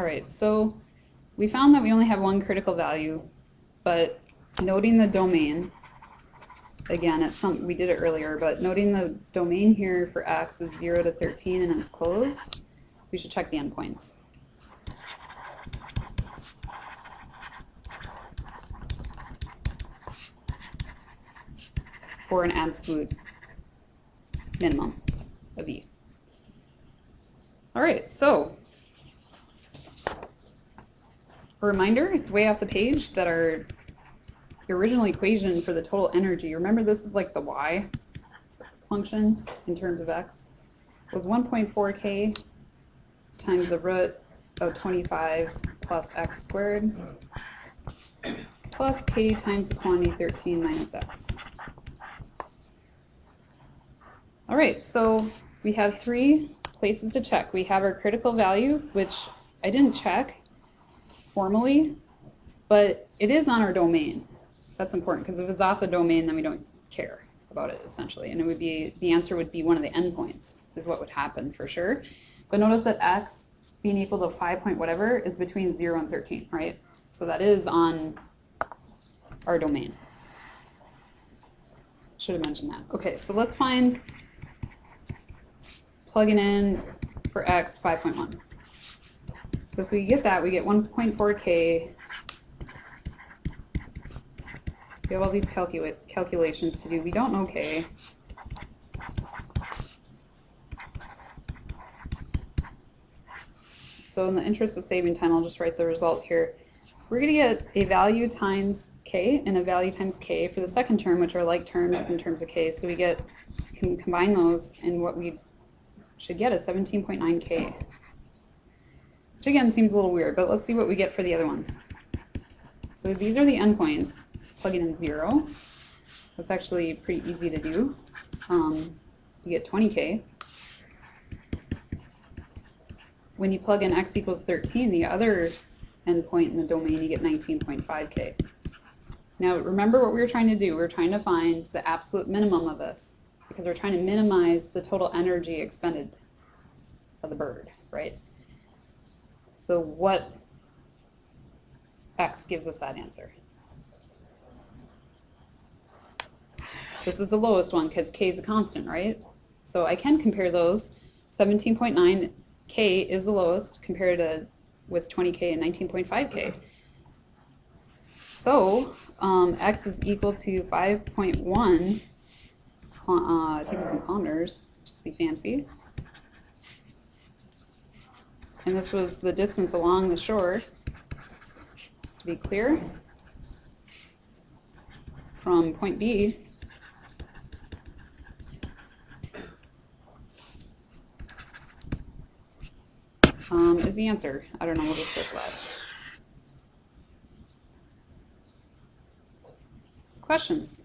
All right, so we found that we only have one critical value, but noting the domain, again, it's we did it earlier, but noting the domain here for x is 0 to 13 and it's closed, we should check the endpoints. For an absolute minimum of e. All right, so a reminder, it's way off the page that our original equation for the total energy, remember this is like the y function in terms of x, was 1.4 k times the root of 25 plus x squared plus k times the quantity 13 minus x. All right, so we have three places to check. We have our critical value, which I didn't check formally, but it is on our domain. That's important because if it's off the domain, then we don't care about it essentially. And it would be, the answer would be one of the endpoints is what would happen for sure. But notice that x being equal to 5 point whatever is between 0 and 13, right? So that is on our domain. Should have mentioned that. Okay, so let's find plugging in for x 5.1. So if we get that, we get 1.4k. We have all these calculations to do. We don't know k. So in the interest of saving time, I'll just write the result here. We're going to get a value times k and a value times k for the second term, which are like terms in terms of k. So we can combine those, and what we should get is 17.9k. Which again seems a little weird, but let's see what we get for the other ones. So these are the endpoints. Plugging in 0. That's actually pretty easy to do. You get 20k. When you plug in x equals 13, the other endpoint in the domain, you get 19.5k. Now remember what we were trying to do. We were trying to find the absolute minimum of this because we're trying to minimize the total energy expended of the bird, right? So what x gives us that answer? This is the lowest one because k is a constant, right? So I can compare those. 17.9k is the lowest compared to with 20k and 19.5k. So x is equal to 5.1. I think it's in kilometers, just to be fancy. And this was the distance along the shore, just to be clear, from point B is the answer. I don't know, we'll just circle that. Questions?